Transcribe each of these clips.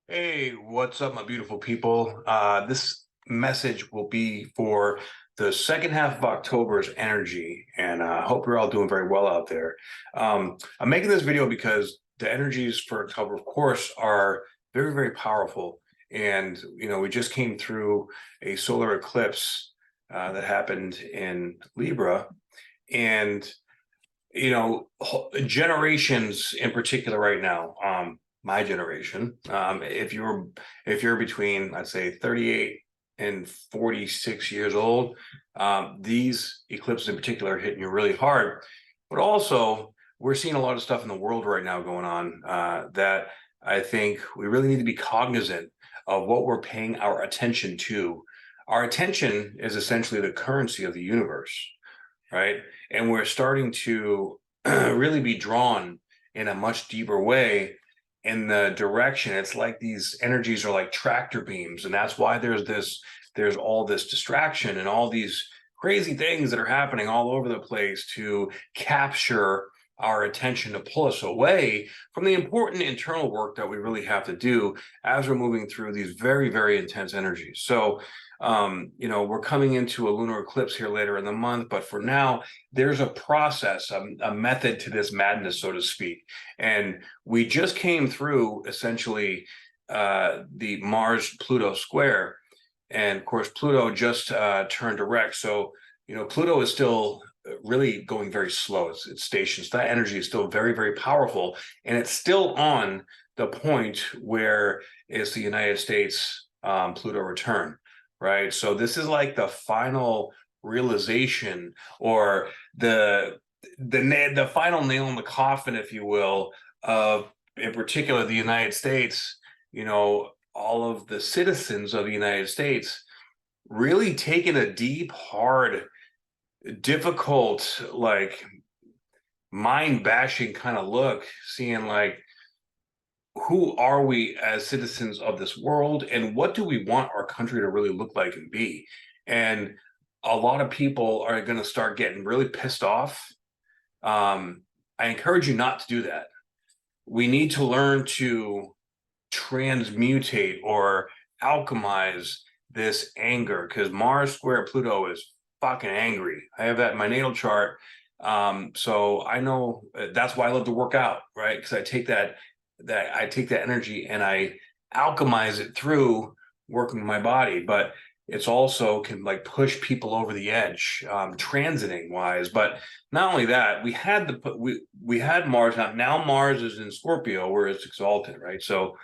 Hey, what's up, my beautiful people? This message will be for the second half of October's energy, and I hope you're all doing very well out there. I'm making this video because the energies for October, of course, are very, very powerful. And, we just came through a solar eclipse that happened in Libra. And generations in particular right now, my generation, if you're between, let's say, 38 and 46 years old, these eclipses in particular are hitting you really hard. But also, we're seeing a lot of stuff in the world right now going on that I think we really need to be cognizant of what we're paying our attention to. Our attention is essentially the currency of the universe, right? And we're starting to really be drawn in a much deeper way in the direction. It's like these energies are like tractor beams, and that's why there's all this distraction and all these crazy things that are happening all over the place to capture our attention, to pull us away from the important internal work that we really have to do as we're moving through these very, very intense energies. So we're coming into a lunar eclipse here later in the month, but for now, there's a process, a method to this madness, so to speak. And we just came through essentially the Mars-Pluto square. And of course, Pluto just turned direct. So, Pluto is still really going very slow. It's stationed. So that energy is still very, very powerful. And it's still on the point where it's the United States Pluto return, right? So this is like the final realization, or the final nail in the coffin, if you will, of, in particular, the United States. All of the citizens of the United States really taking a deep, hard, difficult, like mind bashing kind of look, seeing like, who are we as citizens of this world, and what do we want our country to really look like and be? And a lot of people are going to start getting really pissed off. I encourage you not to do that. We need to learn to transmutate or alchemize this anger, because Mars square Pluto is fucking angry. I have that in my natal chart. So I know that's why I love to work out, right? Because I take that energy and I alchemize it through working my body. But it's also can like push people over the edge, transiting wise. But not only that, we had Mars. Now Mars is in Scorpio, where it's exalted, right? So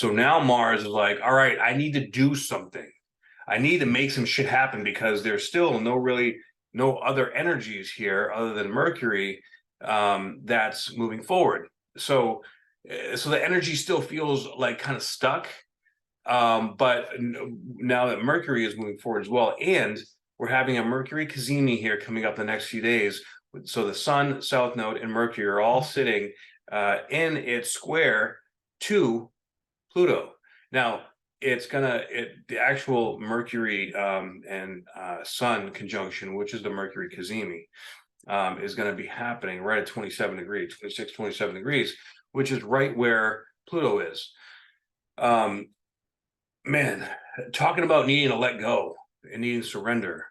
now Mars is like, all right, I need to do something. I need to make some shit happen, because there's still no other energies here other than Mercury that's moving forward. So the energy still feels like kind of stuck. But now that Mercury is moving forward as well, and we're having a Mercury cazimi here coming up the next few days. So the Sun, South Node, and Mercury are all sitting in its square to Pluto. Now, the actual Mercury and Sun conjunction, which is the Mercury cazimi, is going to be happening right at 27 degrees, 26, 27 degrees, which is right where Pluto is. Man, talking about needing to let go and needing to surrender.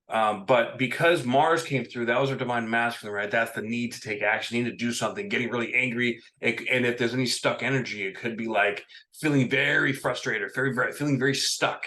But because Mars came through, that was our divine masculine, right? That's the need to take action, need to do something, getting really angry. And if there's any stuck energy, it could be like feeling very frustrated, feeling very stuck,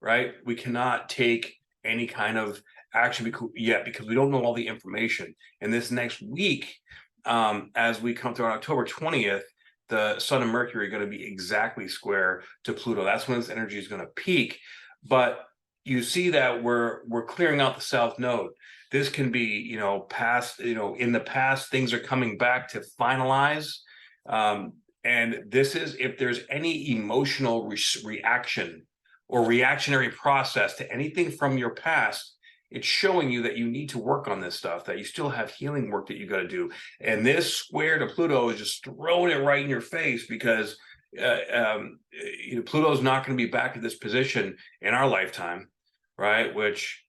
right? We cannot take any kind of action yet, because we don't know all the information. And this next week, as we come through on October 20th, the Sun and Mercury are going to be exactly square to Pluto. That's when this energy is going to peak. But you see that we're clearing out the South Node. This can be, past, in the past, things are coming back to finalize. And this is, if there's any emotional reaction or reactionary process to anything from your past, it's showing you that you need to work on this stuff, that you still have healing work that you got to do. And this square to Pluto is just throwing it right in your face, because Pluto is not going to be back in this position in our lifetime, right? Which,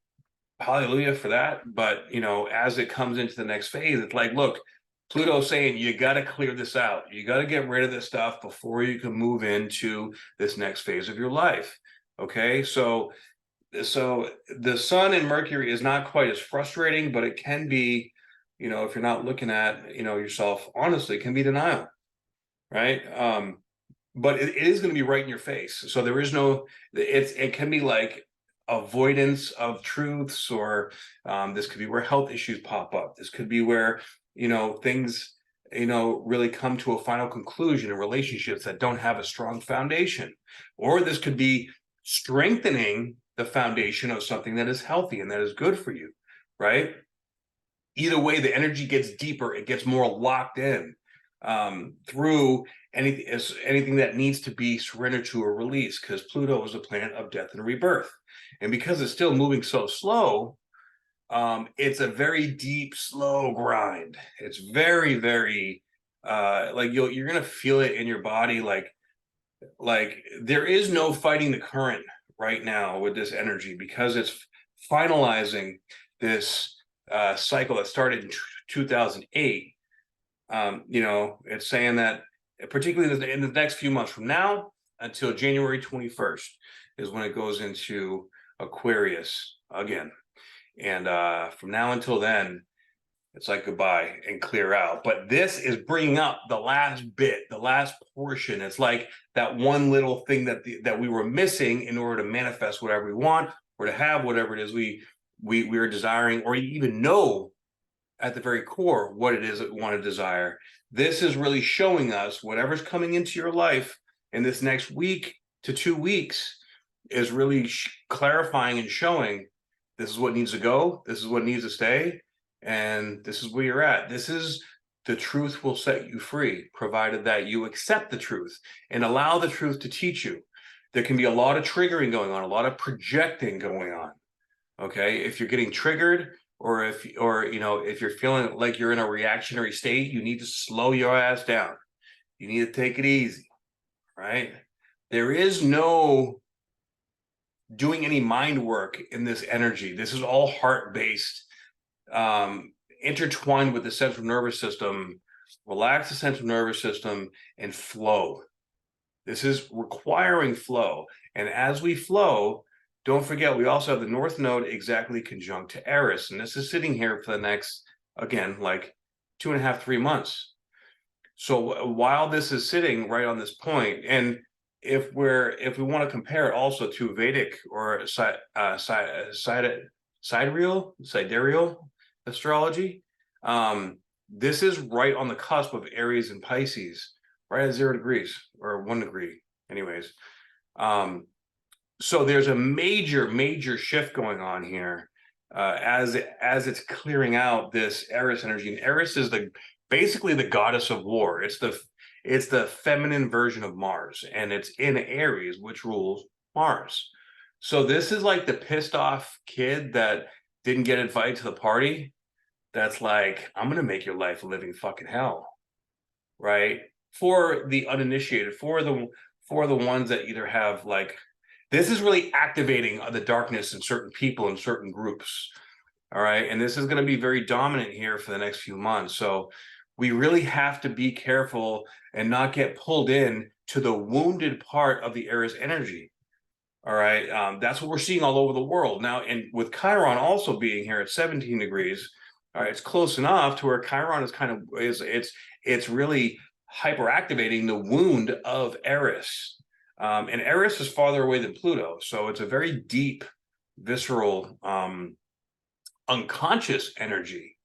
hallelujah for that. But as it comes into the next phase, it's like, look, Pluto's saying you got to clear this out. You got to get rid of this stuff before you can move into this next phase of your life. Okay, so the sun and Mercury is not quite as frustrating, but it can be, if you're not looking at, yourself honestly, it can be denial, right? But it is going to be right in your face. So there is no, it can be like avoidance of truths, or this could be where health issues pop up. This could be where, things, really come to a final conclusion in relationships that don't have a strong foundation. Or this could be strengthening the foundation of something that is healthy and that is good for you, right? Either way, the energy gets deeper, it gets more locked in through anything that needs to be surrendered to or released, because Pluto is a planet of death and rebirth. And because it's still moving so slow, it's a very deep, slow grind. It's very, very like you're gonna feel it in your body, like there is no fighting the current right now with this energy, because it's finalizing this cycle that started in 2008. It's saying that particularly in the next few months from now until January 21st is when it goes into Aquarius again. And from now until then, it's like goodbye and clear out. But this is bringing up the last bit, the last portion. It's like that one little thing that we were missing in order to manifest whatever we want, or to have whatever it is we are desiring, or even know at the very core what it is that we want to desire. This is really showing us whatever's coming into your life in this next week to 2 weeks is really clarifying and showing this is what needs to go, this is what needs to stay, and this is where you're at. This is the truth will set you free, provided that you accept the truth and allow the truth to teach you. There can be a lot of triggering going on, a lot of projecting going on. Okay, if you're getting triggered, or if you're feeling like you're in a reactionary state, you need to slow your ass down. You need to take it easy, right? There is no doing any mind work in this energy. This is all heart-based, intertwined with the central nervous system. Relax the central nervous system and flow. This is requiring flow. And as we flow, don't forget, we also have the North Node exactly conjunct to Aries. And this is sitting here for the next, again, like 2.5, 3 months. So while this is sitting right on this point, and if we want to compare it also to Vedic or sidereal astrology, this is right on the cusp of Aries and Pisces, right at 0 degrees or 1 degree, anyways. So there's a major shift going on here as it's clearing out this Aries energy. And Aries is basically the goddess of war. It's the feminine version of Mars, and it's in Aries, which rules Mars. So this is like the pissed off kid that didn't get invited to the party. That's like, I'm gonna make your life a living fucking hell, right? For the uninitiated, for the ones that either have like, this is really activating the darkness in certain people and certain groups. All right. And this is going to be very dominant here for the next few months. So we really have to be careful and not get pulled in to the wounded part of the Aries energy. All right. That's what we're seeing all over the world now. And with Chiron also being here at 17 degrees, all right, it's close enough to where Chiron is kind of it's really hyperactivating the wound of Aries. And Aries is farther away than Pluto. So it's a very deep, visceral, unconscious energy.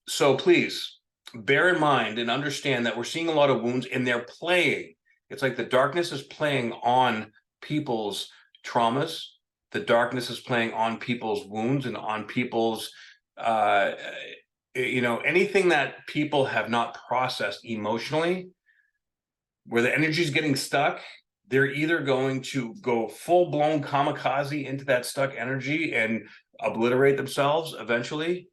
So please bear in mind and understand that we're seeing a lot of wounds, and they're playing. It's like the darkness is playing on people's traumas. The darkness is playing on people's wounds and on people's, anything that people have not processed emotionally, where the energy is getting stuck. They're either going to go full-blown kamikaze into that stuck energy and obliterate themselves eventually,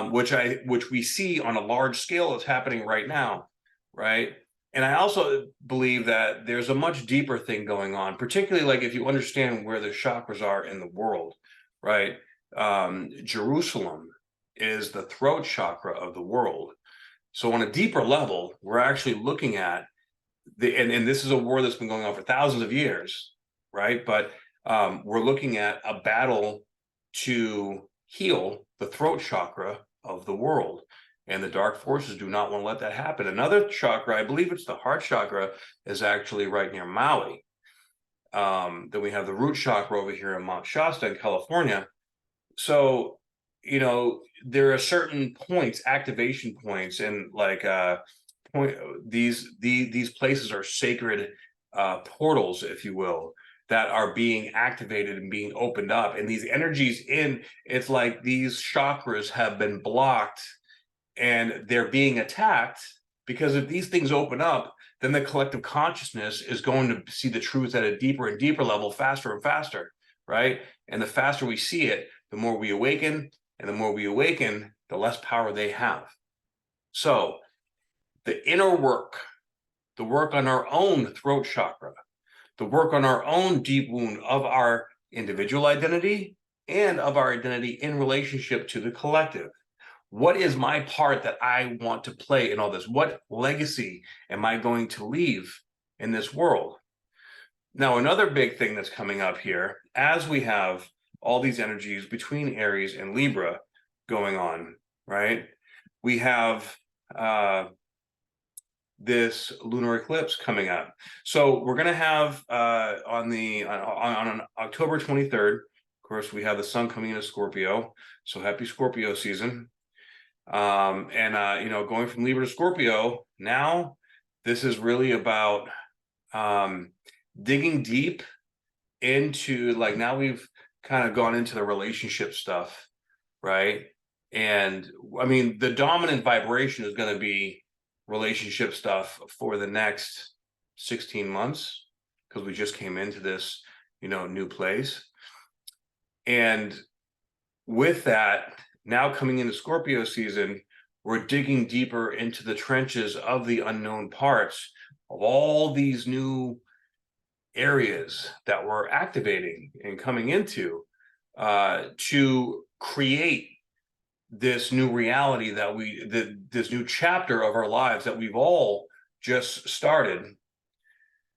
which we see on a large scale is happening right now, right? And I also believe that there's a much deeper thing going on, particularly like if you understand where the chakras are in the world, right? Jerusalem is the throat chakra of the world. So on a deeper level, we're actually looking at and this is a war that's been going on for thousands of years, right? But we're looking at a battle to heal the throat chakra of the world. And the dark forces do not want to let that happen. Another chakra, I believe it's the heart chakra, is actually right near Maui. Then we have the root chakra over here in Mount Shasta in California. So, there are certain points, activation points, and like these places are sacred portals, if you will, that are being activated and being opened up. And these energies it's like these chakras have been blocked and they're being attacked, because if these things open up, then the collective consciousness is going to see the truth at a deeper and deeper level, faster and faster, right? And the faster we see it, the more we awaken, and the more we awaken, the less power they have. So the inner work, the work on our own throat chakra, the work on our own deep wound of our individual identity and of our identity in relationship to the collective. What is my part that I want to play in all this? What legacy am I going to leave in this world? Now, another big thing that's coming up here, as we have all these energies between Aries and Libra going on, right? We have this lunar eclipse coming up. So we're going to have on October 23rd, of course, we have the sun coming into Scorpio. So happy Scorpio season. Going from Libra to Scorpio, now this is really about digging deep into, like, now we've kind of gone into the relationship stuff, right? And I mean, the dominant vibration is going to be relationship stuff for the next 16 months, because we just came into this, new place. And with that, now coming into Scorpio season, we're digging deeper into the trenches of the unknown parts of all these new areas that we're activating and coming into to create this new reality this new chapter of our lives that we've all just started.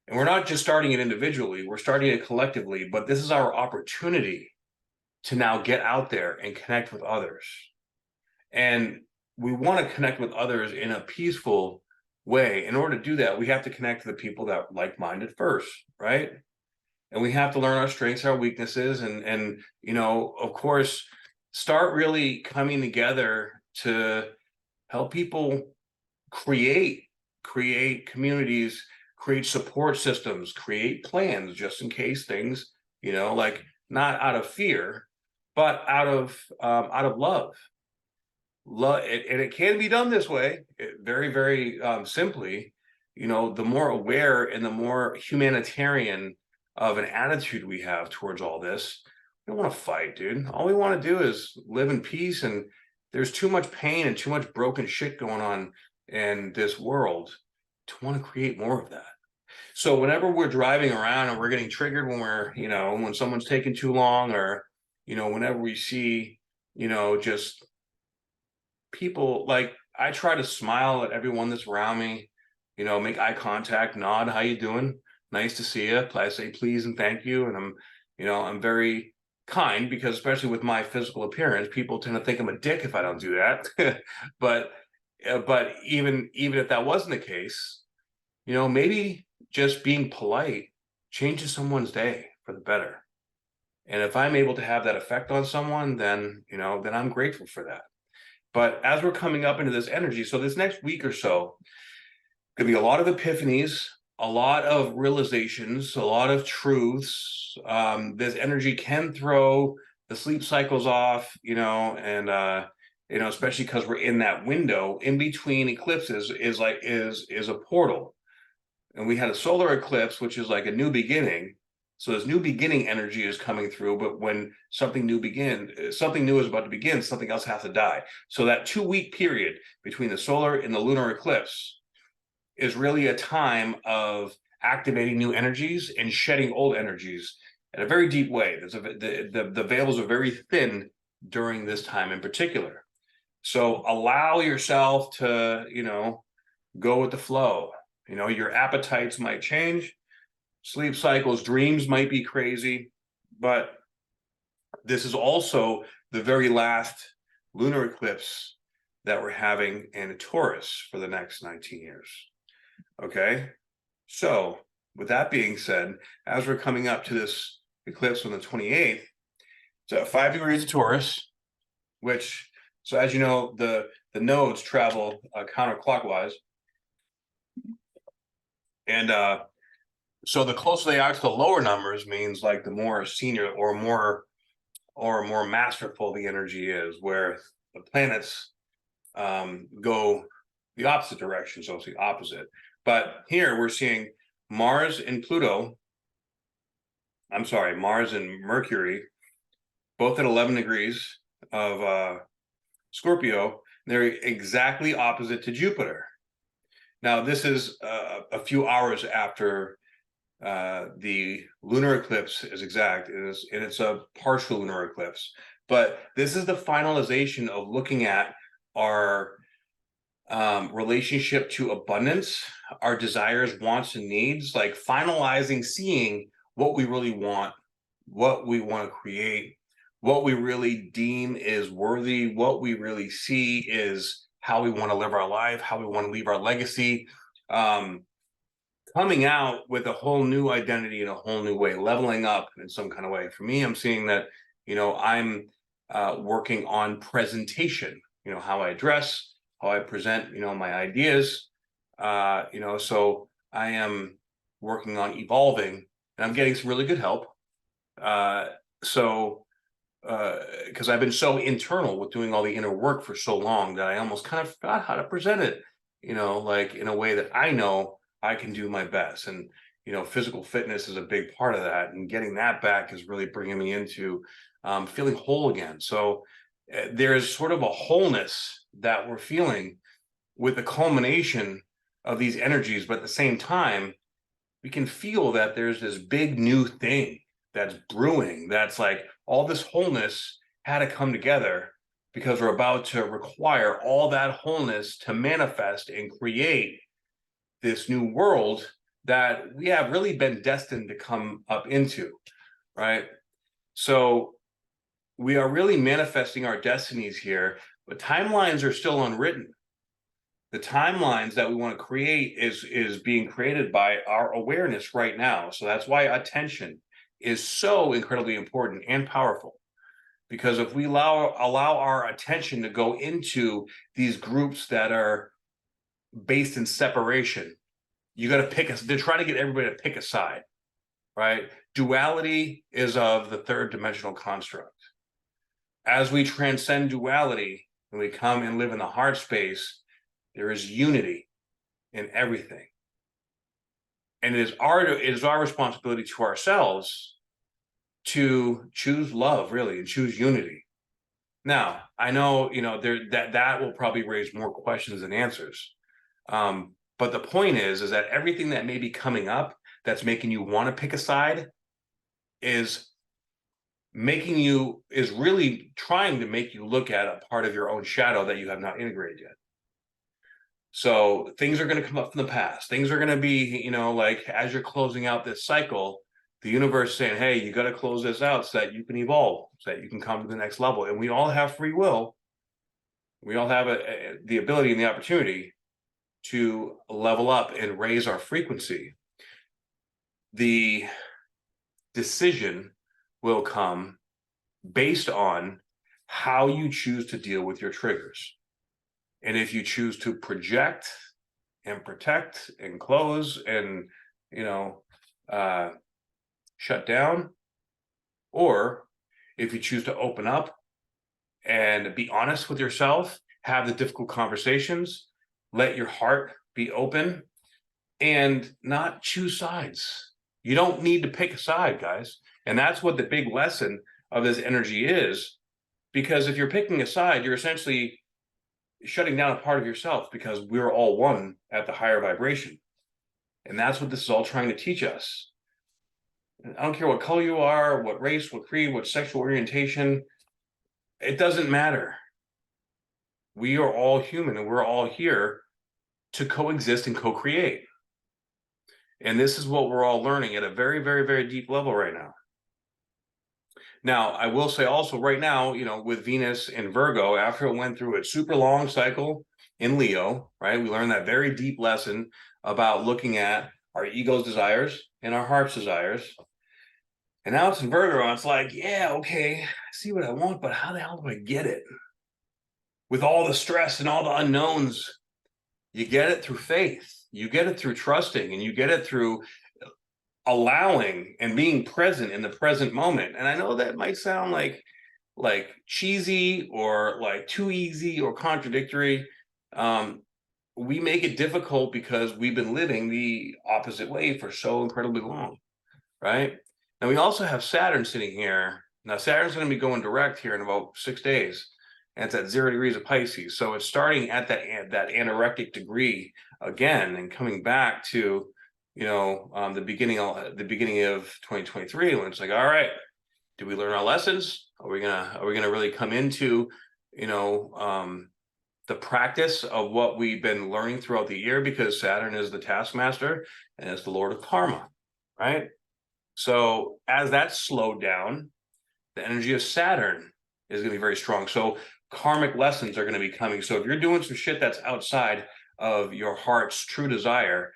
And we're not just starting it individually, we're starting it collectively, but this is our opportunity to now get out there and connect with others. And we want to connect with others in a peaceful way. In order to do that, we have to connect to the people that are like-minded first, right? And we have to learn our strengths, our weaknesses, and of course, start really coming together to help people create communities, create support systems, create plans just in case things, like, not out of fear, but out of love. And it can be done this way, very, very simply. The more aware and the more humanitarian of an attitude we have towards all this, we don't want to fight, dude. All we want to do is live in peace. And there's too much pain and too much broken shit going on in this world to want to create more of that. So whenever we're driving around and we're getting triggered when when someone's taking too long, or, whenever we see, just people, like, I try to smile at everyone that's around me, make eye contact, nod, how you doing? Nice to see you. I say please and thank you. And I'm very kind, because especially with my physical appearance, people tend to think I'm a dick if I don't do that. but even if that wasn't the case, maybe just being polite changes someone's day for the better. And if I'm able to have that effect on someone, then I'm grateful for that. But as we're coming up into this energy, so this next week or so, gonna be a lot of epiphanies, a lot of realizations, a lot of truths. This energy can throw the sleep cycles off, and especially because we're in that window in between eclipses, is a portal. And we had a solar eclipse, which is like a new beginning. So this new beginning energy is coming through, but when something new is about to begin, something else has to die. So that 2-week period between the solar and the lunar eclipse is really a time of activating new energies and shedding old energies in a very deep way. The veils are very thin during this time in particular. So allow yourself to, go with the flow. Your appetites might change, sleep cycles, dreams might be crazy, but this is also the very last lunar eclipse that we're having in Taurus for the next 19 years. Okay. So with that being said, as we're coming up to this eclipse on the 28th, it's at 5 degrees of Taurus, which, so as you know, the nodes travel counterclockwise. And so the closer they are to the lower numbers means like the more senior or more masterful the energy is, where the planets go the opposite direction, so it's the opposite. But here we're seeing Mars and Mercury, both at 11 degrees of Scorpio. They're exactly opposite to Jupiter. Now, this is a few hours after the lunar eclipse is exact, and it's a partial lunar eclipse. But this is the finalization of looking at our relationship to abundance, our desires, wants, and needs, like finalizing, seeing what we really want, what we want to create, what we really deem is worthy, what we really see is how we want to live our life, how we want to leave our legacy. Coming out with a whole new identity in a whole new way, leveling up in some kind of way. For me, I'm seeing that, I'm working on presentation, how I dress, how I present, my ideas, so I am working on evolving, and I'm getting some really good help. Because I've been so internal with doing all the inner work for so long that I almost kind of forgot how to present it, like in a way that I know I can do my best. And, physical fitness is a big part of that. And getting that back is really bringing me into feeling whole again. So there's sort of a wholeness that we're feeling with the culmination of these energies. But at the same time, we can feel that there's this big new thing that's brewing, that's like all this wholeness had to come together, because we're about to require all that wholeness to manifest and create this new world that we have really been destined to come up into, right? So we are really manifesting our destinies here, but timelines are still unwritten. The timelines that we want to create is being created by our awareness right now. So that's why attention is so incredibly important and powerful. Because if we allow our attention to go into these groups that are based in separation, you got to pick they're trying to get everybody to pick a side, right? Duality is of the third dimensional construct. As we transcend duality and we come and live in the heart space, there is unity in everything. And it is our responsibility to ourselves to choose love, really, and choose unity. Now, I know, that will probably raise more questions than answers. But the point is that everything that may be coming up that's making you want to pick a side is really trying to make you look at a part of your own shadow that you have not integrated yet. So things are going to come up from the past. Things are going to be, like as you're closing out this cycle, the universe saying, hey, you got to close this out so that you can evolve, so that you can come to the next level. And we all have free will. We all have the ability and the opportunity to level up and raise our frequency. The decision will come based on how you choose to deal with your triggers. And if you choose to project and protect and close and, shut down, or if you choose to open up and be honest with yourself, have the difficult conversations, let your heart be open, and not choose sides. You don't need to pick a side, guys. And that's what the big lesson of this energy is. Because if you're picking a side, you're essentially shutting down a part of yourself, because we're all one at the higher vibration. And that's what this is all trying to teach us. I don't care what color you are, what race, what creed, what sexual orientation, it doesn't matter. We are all human, and we're all here to coexist and co-create. And this is what we're all learning at a very, very, very deep level right now. Now, I will say also right now, with Venus in Virgo, after it went through its super long cycle in Leo, right? We learned that very deep lesson about looking at our ego's desires and our heart's desires. And now it's in Virgo, and it's like, yeah, okay, I see what I want, but how the hell do I get it? With all the stress and all the unknowns, you get it through faith. You get it through trusting, and you get it through allowing and being present in the present moment. And I know that might sound like cheesy or like too easy or contradictory. We make it difficult because we've been living the opposite way for so incredibly long, right? Now we also have Saturn sitting here. Now Saturn's going to be going direct here in about 6 days, and it's at 0 degrees of Pisces. So it's starting at that anorectic degree again and coming back to the beginning of 2023, when it's like, all right, did we learn our lessons? Are we gonna really come into the practice of what we've been learning throughout the year, because Saturn is the taskmaster and it's the lord of karma, right? So as that's slowed down, the energy of Saturn is going to be very strong. So karmic lessons are going to be coming. So if you're doing some shit that's outside of your heart's true desire,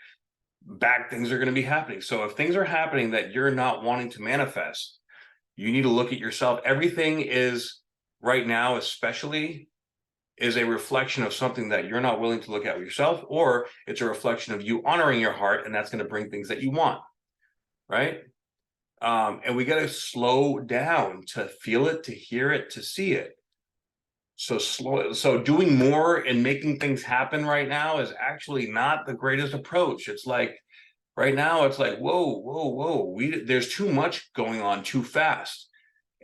bad things are going to be happening. So if things are happening that you're not wanting to manifest, you need to look at yourself. Everything is right now, especially, is a reflection of something that you're not willing to look at yourself, or it's a reflection of you honoring your heart, and that's going to bring things that you want, right? And we got to slow down to feel it, to hear it, to see it. So doing more and making things happen right now is actually not the greatest approach. It's like right now, it's like, whoa. There's too much going on too fast,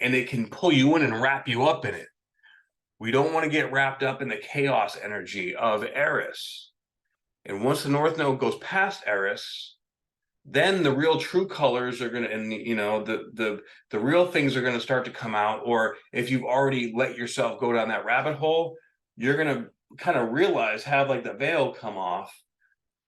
and it can pull you in and wrap you up in it. We don't want to get wrapped up in the chaos energy of Aries. And once the North Node goes past Aries, then the real true colors are going to, and the real things are going to start to come out. Or if you've already let yourself go down that rabbit hole, you're going to kind of realize, have like the veil come off,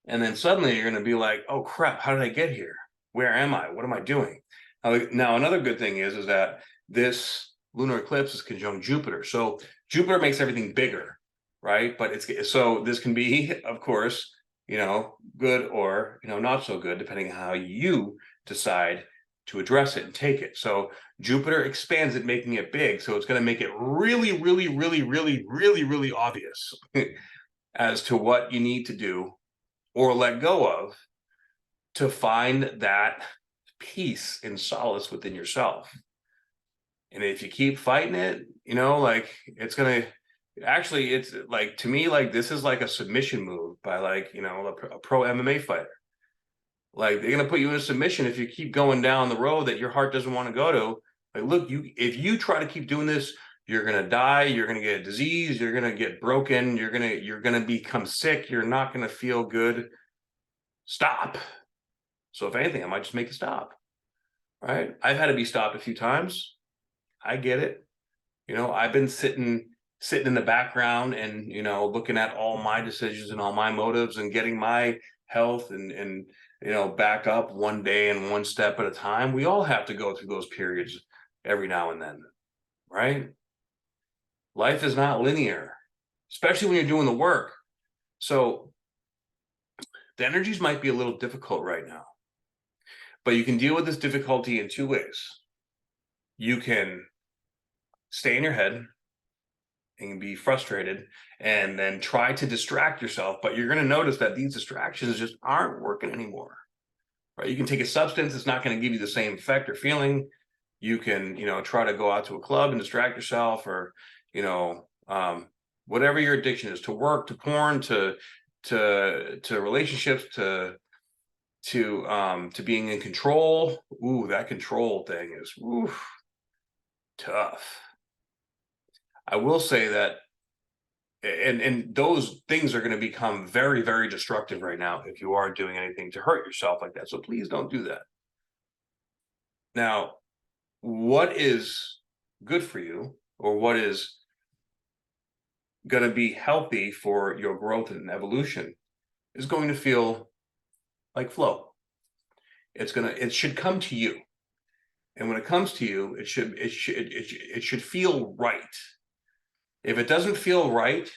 and then suddenly you're going to be like, oh crap, how did I get here? Where am I? What am I doing? Now another good thing is that this lunar eclipse is conjunct Jupiter. So Jupiter makes everything bigger, right? But so this can be, of course, good or not so good, depending on how you decide to address it and take it. So Jupiter expands it, making it big. So it's going to make it really, really, really, really, really, really obvious as to what you need to do or let go of to find that peace and solace within yourself. And if you keep fighting it, it's going to actually, it's like, to me, like this is like a submission move by a pro MMA fighter. Like they're going to put you in a submission if you keep going down the road that your heart doesn't want to go to. Like, look, if you try to keep doing this, you're going to die, you're going to get a disease, you're going to get broken, you're going to become sick, you're not going to feel good. Stop. So if anything, I might just make it stop. Right? I've had to be stopped a few times. I get it. I've been sitting in the background and looking at all my decisions and all my motives and getting my health and back up one day and one step at a time. We all have to go through those periods every now and then, right? Life is not linear, especially when you're doing the work. So the energies might be a little difficult right now, but you can deal with this difficulty in 2 ways. You can stay in your head and be frustrated and then try to distract yourself, but you're going to notice that these distractions just aren't working anymore, right? You can take a substance, it's not going to give you the same effect or feeling. You can try to go out to a club and distract yourself, or whatever your addiction is, to work, to porn, to relationships, to being in control. Ooh, that control thing is tough. I will say that, and those things are going to become very, very destructive right now if you are doing anything to hurt yourself like that. So please don't do that. Now, what is good for you, or what is going to be healthy for your growth and evolution is going to feel like flow. It should come to you. And when it comes to you, it should feel right. If it doesn't feel right,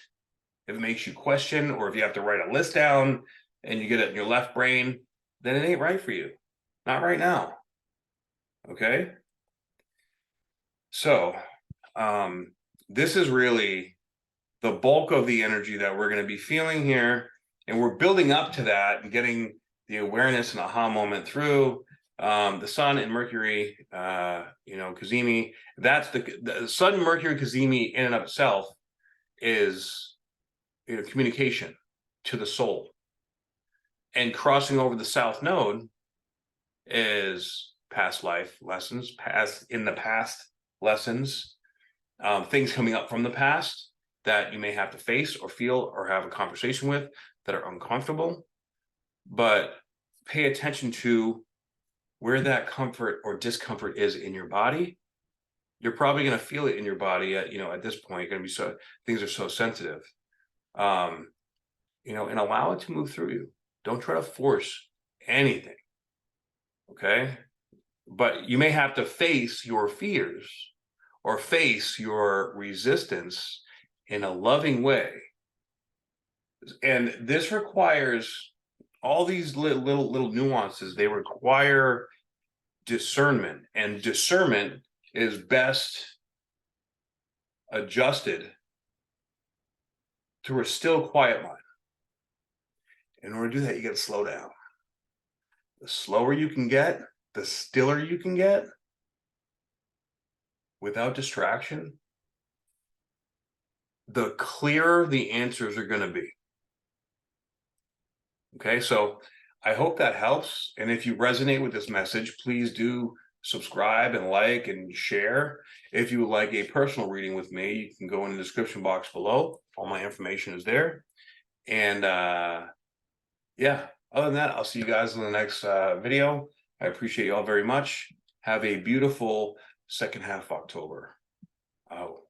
if it makes you question, or if you have to write a list down and you get it in your left brain, then it ain't right for you. Not right now. Okay? So, this is really the bulk of the energy that we're going to be feeling here. And we're building up to that and getting the awareness and aha moment through the Sun and Mercury, Cazimi. That's the Sun, Mercury, Cazimi in and of itself is communication to the soul. And crossing over the South Node is past life lessons, past lessons, things coming up from the past that you may have to face or feel or have a conversation with that are uncomfortable. But pay attention to where that comfort or discomfort is in your body. You're probably going to feel it in your body at this point. Going to be things are so sensitive, and allow it to move through you. Don't try to force anything. Okay. But you may have to face your fears or face your resistance in a loving way. And this requires all these little nuances. They require discernment, and discernment is best adjusted through a still, quiet mind. In order to do that, you got to slow down. The slower you can get, the stiller you can get without distraction, the clearer the answers are going to be. Okay, so I hope that helps. And if you resonate with this message, please do subscribe and like and share. If you would like a personal reading with me, you can go in the description box below. All my information is there. And yeah, other than that, I'll see you guys in the next video. I appreciate you all very much. Have a beautiful second half of October. Out.